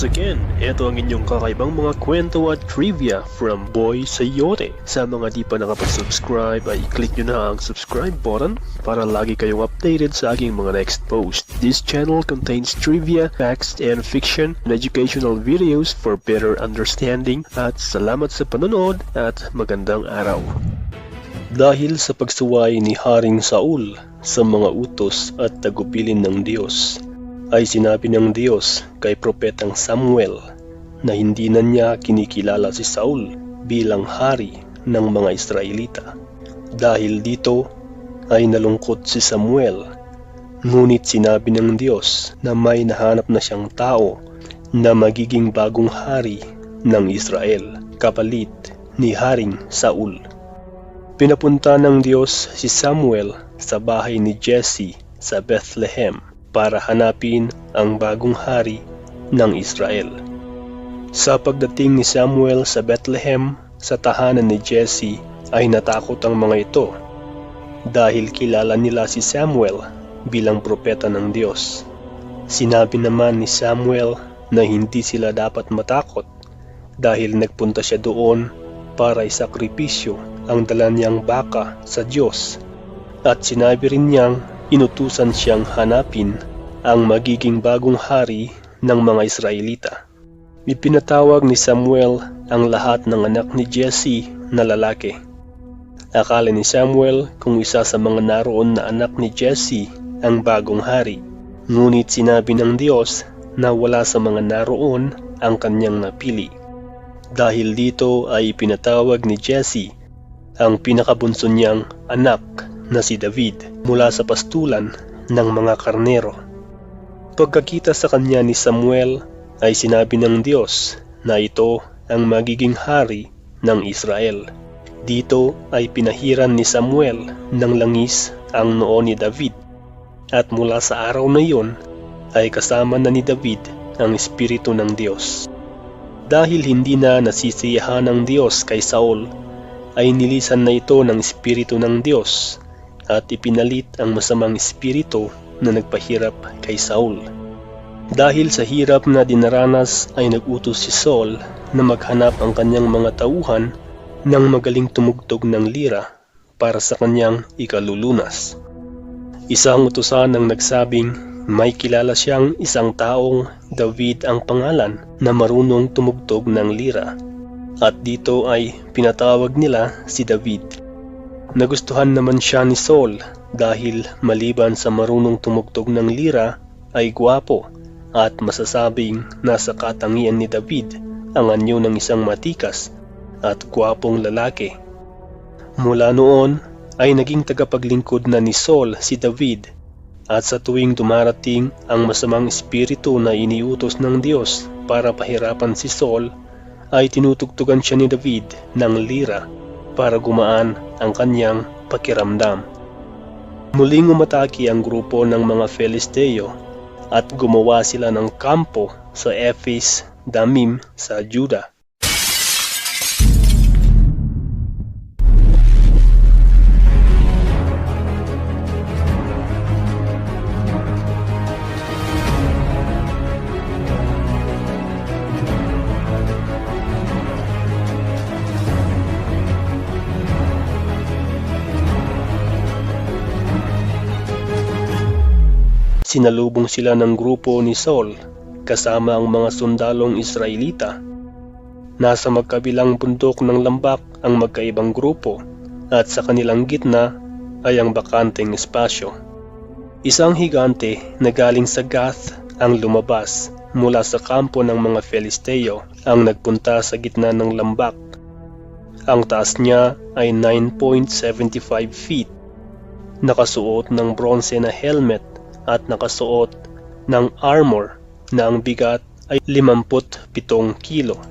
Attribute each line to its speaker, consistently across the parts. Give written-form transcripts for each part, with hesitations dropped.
Speaker 1: Again, ito ang inyong kakaibang mga kwento at trivia from Boy Sayote. Sa mga di pa nakapag-subscribe ay i-click nyo na ang subscribe button para lagi kayong updated sa aking mga next post. This channel contains trivia, facts, and fiction and educational videos for better understanding. At salamat sa panonood at magandang araw. Dahil sa pagsuway ni Haring Saul sa mga utos at tagubilin ng Diyos, ay sinabi ng Diyos kay Propetang Samuel na hindi na niya kinikilala si Saul bilang hari ng mga Israelita. Dahil dito ay nalungkot si Samuel, ngunit sinabi ng Diyos na may nahanap na siyang tao na magiging bagong hari ng Israel, kapalit ni Haring Saul. Pinapunta ng Diyos si Samuel sa bahay ni Jesse sa Bethlehem para hanapin ang bagong hari ng Israel. Sa pagdating ni Samuel sa Bethlehem sa tahanan ni Jesse ay natakot ang mga ito dahil kilala nila si Samuel bilang propeta ng Diyos. Sinabi naman ni Samuel na hindi sila dapat matakot dahil nagpunta siya doon para isakripisyo ang dala niyang baka sa Diyos, at sinabi rin niyang inutusan siyang hanapin ang magiging bagong hari ng mga Israelita. Ipinatawag ni Samuel ang lahat ng anak ni Jesse na lalaki. Akala ni Samuel kung isa sa mga naroon na anak ni Jesse ang bagong hari. Ngunit sinabi ng Diyos na wala sa mga naroon ang kanyang napili. Dahil dito ay ipinatawag ni Jesse ang pinakabunso niyang anak na si David mula sa pastulan ng mga karnero. Pagkakita sa kanya ni Samuel ay sinabi ng Diyos na ito ang magiging hari ng Israel. Dito ay pinahiran ni Samuel ng langis ang noo ni David, at mula sa araw na iyon ay kasama na ni David ang Espiritu ng Diyos. Dahil hindi na nasisiyahan ng Diyos kay Saul, ay nilisan na ito ng Espiritu ng Diyos at ipinalit ang masamang espiritu na nagpahirap kay Saul. Dahil sa hirap na dinaranas ay nagutos si Saul na maghanap ang kanyang mga tauhan ng magaling tumugtog ng lira para sa kanyang ikalulunas. Isang utusan ang nagsabing may kilala siyang isang taong David ang pangalan na marunong tumugtog ng lira, at dito ay pinatawag nila si David. Nagustuhan naman siya ni Saul dahil maliban sa marunong tumugtog ng lira ay gwapo, at masasabing nasa katangian ni David ang anyo ng isang matikas at gwapong lalaki. Mula noon ay naging tagapaglingkod na ni Saul si David, at sa tuwing dumarating ang masamang espiritu na iniutos ng Diyos para pahirapan si Saul, ay tinutugtugan siya ni David ng lira para gumaan ang kanyang pakiramdam. Muling umatake ang grupo ng mga Filisteo at gumawa sila ng kampo sa Ephes Damim sa Juda. Sinalubong sila ng grupo ni Saul kasama ang mga sundalong Israelita. Nasa magkabilang bundok ng lambak ang magkaibang grupo, at sa kanilang gitna ay ang bakanteng espasyo. Isang higante na galing sa Gath ang lumabas mula sa kampo ng mga Filisteo ang nagpunta sa gitna ng lambak. Ang taas niya ay 9.75 feet, nakasuot ng bronze na helmet at nakasuot ng armor na ang bigat ay 57 kilo.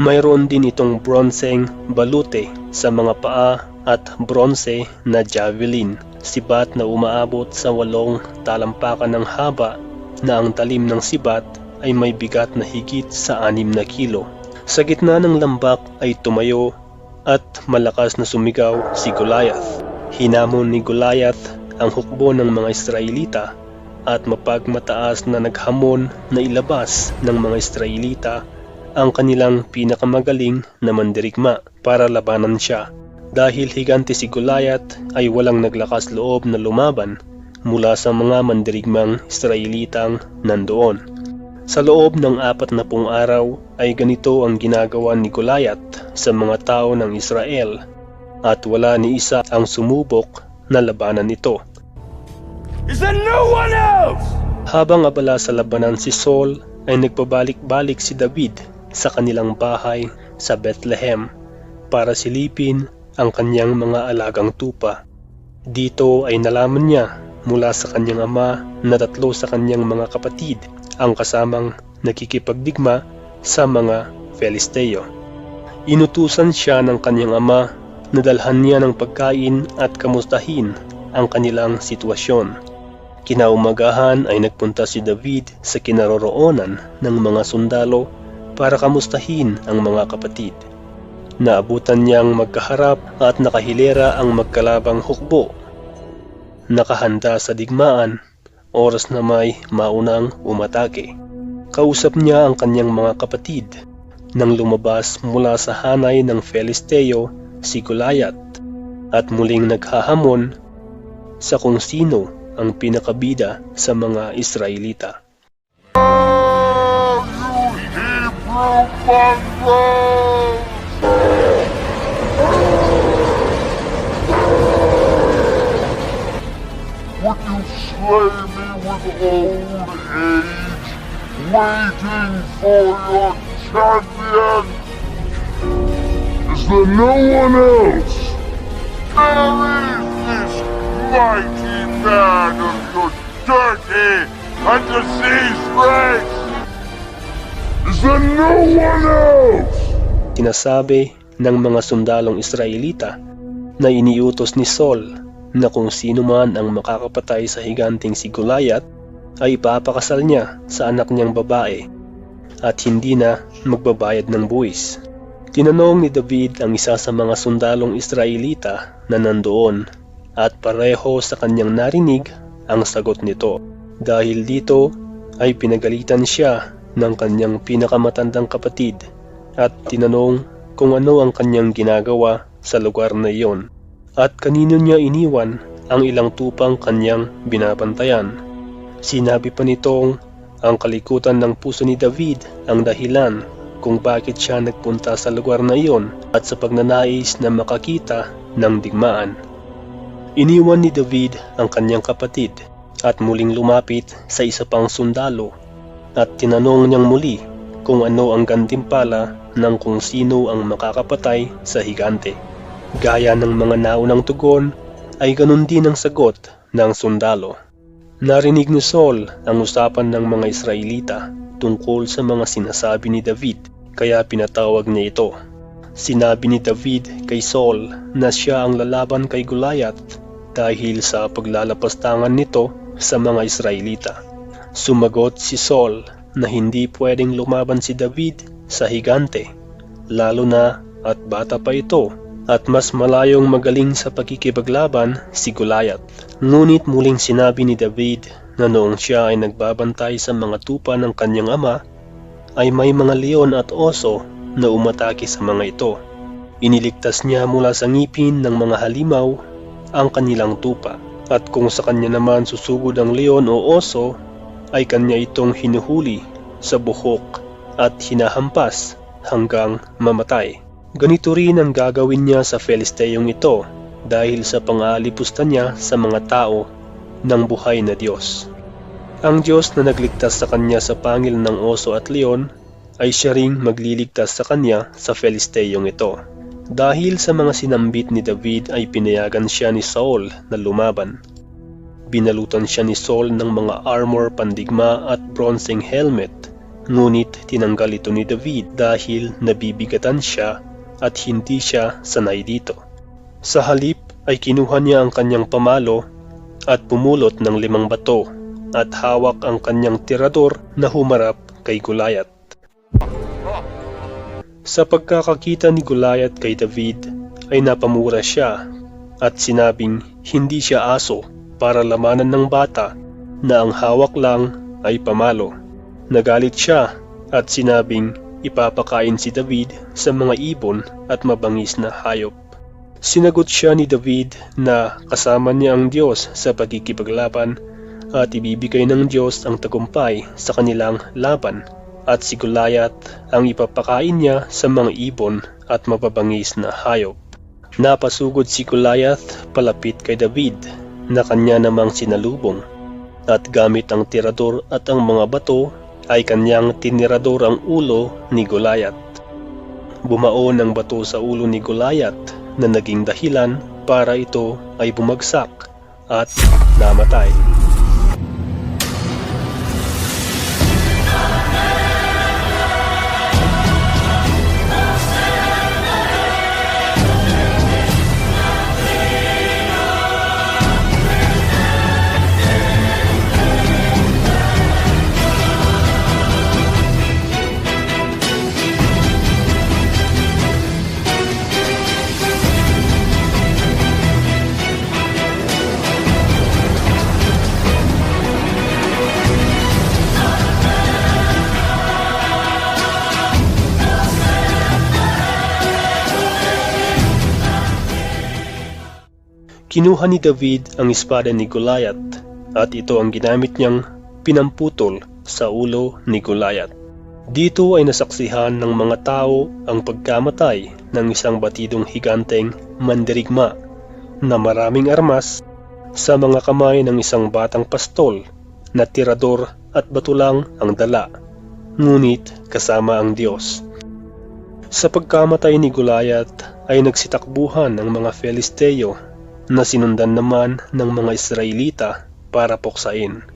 Speaker 1: Mayroon din itong bronseng balute sa mga paa at bronze na javelin, sibat na umaabot sa 8 talampakan ng haba, na ang talim ng sibat ay may bigat na higit sa 6 na kilo. Sa gitna ng lambak ay tumayo at malakas na sumigaw si Goliath. Hinamon ni Goliath ang hukbo ng mga Israelita at mapagmataas na naghamon na ilabas ng mga Israelita ang kanilang pinakamagaling na mandirigma para labanan siya. Dahil higante si Goliath ay walang naglakas loob na lumaban mula sa mga mandirigmang Israelitang nandoon. Sa loob ng 40 araw ay ganito ang ginagawa ni Goliath sa mga tao ng Israel at wala ni isa ang sumubok na labanan ito.
Speaker 2: Is there no one else?
Speaker 1: Habang abala sa labanan si Saul ay nagpabalik-balik si David sa kanilang bahay sa Bethlehem para silipin ang kanyang mga alagang tupa. Dito ay nalaman niya mula sa kanyang ama na 3 sa kanyang mga kapatid ang kasamang nakikipagdigma sa mga Filisteo. Inutusan siya ng kanyang ama na dalhan niya ng pagkain at kamustahin ang kanilang sitwasyon. Kinaumagahan ay nagpunta si David sa kinaroroonan ng mga sundalo para kamustahin ang mga kapatid. Naabutan niyang magkaharap at nakahilera ang magkalabang hukbo. Nakahanda sa digmaan, oras na may maunang umatake. Kausap niya ang kanyang mga kapatid nang lumabas mula sa hanay ng Filisteo si Goliath at muling naghahamon sa kung sino ang pinakabida sa mga Israelita.
Speaker 3: Would you slay me with old age, waiting for your champion? Is there no one else? Where is this mighty man of your dirty and diseased race? Is there no one else?
Speaker 1: Sinasabi ng mga sundalong Israelita na iniutos ni Saul na kung sino man ang makakapatay sa higanting si Goliath ay ipapakasal niya sa anak niyang babae at hindi na magbabayad ng buwis. Tinanong ni David ang isa sa mga sundalong Israelita na nandoon at pareho sa kanyang narinig ang sagot nito. Dahil dito ay pinagalitan siya ng kanyang pinakamatandang kapatid at tinanong kung ano ang kanyang ginagawa sa lugar na iyon at kanino niya iniwan ang ilang tupang kanyang binabantayan. Sinabi pa nitong ang kalikutan ng puso ni David ang dahilan kung bakit siya nagpunta sa lugar na iyon at sa pagnanais na makakita ng digmaan. Iniwan ni David ang kanyang kapatid at muling lumapit sa isa pang sundalo at tinanong niyang muli kung ano ang gantimpala ng kung sino ang makakapatay sa higante. Gaya ng mga naunang tugon ay ganun din ang sagot ng sundalo. Narinig ni Saul ang usapan ng mga Israelita tungkol sa mga sinasabi ni David kaya pinatawag niya ito. Sinabi ni David kay Saul na siya ang lalaban kay Goliath dahil sa paglalapastangan nito sa mga Israelita. Sumagot si Saul na hindi pwedeng lumaban si David sa higante, lalo na at bata pa ito at mas malayong magaling sa pakikibaglaban si Goliath. Ngunit muling sinabi ni David na noong siya ay nagbabantay sa mga tupa ng kanyang ama, ay may mga leon at oso na umatake sa mga ito. Iniligtas niya mula sa ngipin ng mga halimaw ang kanilang tupa, at kung sa kanya naman susugod ang leon o oso, ay kanya itong hinuhuli sa buhok at hinahampas hanggang mamatay. Ganito rin ang gagawin niya sa Filisteyong ito dahil sa pang-aalipusta niya sa mga tao ng buhay na Diyos. Ang Diyos na nagligtas sa kanya sa pangil ng oso at leon ay siya ring magliligtas sa kanya sa Filisteyong ito. Dahil sa mga sinambit ni David ay pinayagan siya ni Saul na lumaban. Binalutan siya ni Saul ng mga armor pandigma at bronseng helmet, ngunit tinanggal ito ni David dahil nabibigatan siya at hindi siya sanay dito. Sa halip ay kinuha niya ang kanyang pamalo at pumulot ng 5 bato at hawak ang kanyang tirador na humarap kay Goliath. Sa pagkakakita ni Goliath kay David ay napamura siya at sinabing hindi siya aso para lamanan ng bata na ang hawak lang ay pamalo. Nagalit siya at sinabing ipapakain si David sa mga ibon at mabangis na hayop. Sinagot siya ni David na kasama niya ang Diyos sa pagkikipaglaban at ibibigay ng Diyos ang tagumpay sa kanilang laban, at si Goliath ang ipapakain niya sa mga ibon at mababangis na hayop. Napasugod si Goliath palapit kay David na kanya namang sinalubong, at gamit ang tirador at ang mga bato ay kanyang tinirador ang ulo ni Goliath. Bumaon ang bato sa ulo ni Goliath na naging dahilan para ito ay bumagsak at namatay. Kinuha ni David ang espada ni Goliath at ito ang ginamit niyang pinamputol sa ulo ni Goliath. Dito ay nasaksihan ng mga tao ang pagkamatay ng isang batidong higanteng mandirigma na maraming armas sa mga kamay ng isang batang pastol na tirador at bato lang ang dala, ngunit kasama ang Diyos. Sa pagkamatay ni Goliath ay nagsitakbuhan ang mga Filisteo na sinundan naman ng mga Israelita para puksain.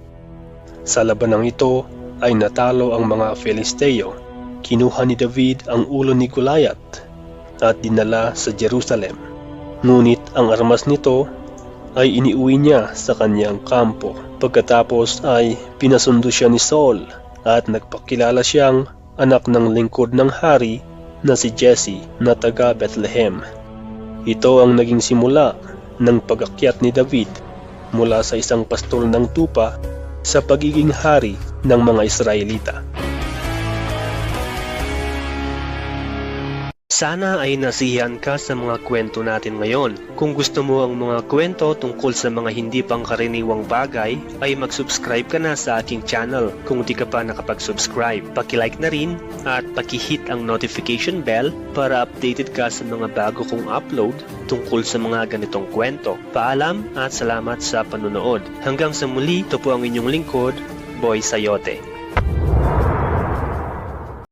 Speaker 1: Sa labanang ito ay natalo ang mga Filisteo. Kinuha ni David ang ulo ni Goliath at dinala sa Jerusalem. Ngunit ang armas nito ay iniuwi niya sa kanyang kampo. Pagkatapos ay pinasundo siya ni Saul at nagpakilala siyang anak ng lingkod ng hari na si Jesse na taga Bethlehem. Ito ang naging simula ng pag-akyat ni David mula sa isang pastol ng tupa sa pagiging hari ng mga Israelita. Sana ay nasiyahan ka sa mga kwento natin ngayon. Kung gusto mo ang mga kwento tungkol sa mga hindi pangkaraniwang bagay, ay mag-subscribe ka na sa aking channel kung di ka pa nakapag-subscribe. Paki-like na rin at paki-hit ang notification bell para updated ka sa mga bago kong upload tungkol sa mga ganitong kwento. Paalam at salamat sa panunood. Hanggang sa muli, ito po ang inyong lingkod, Boy Sayote.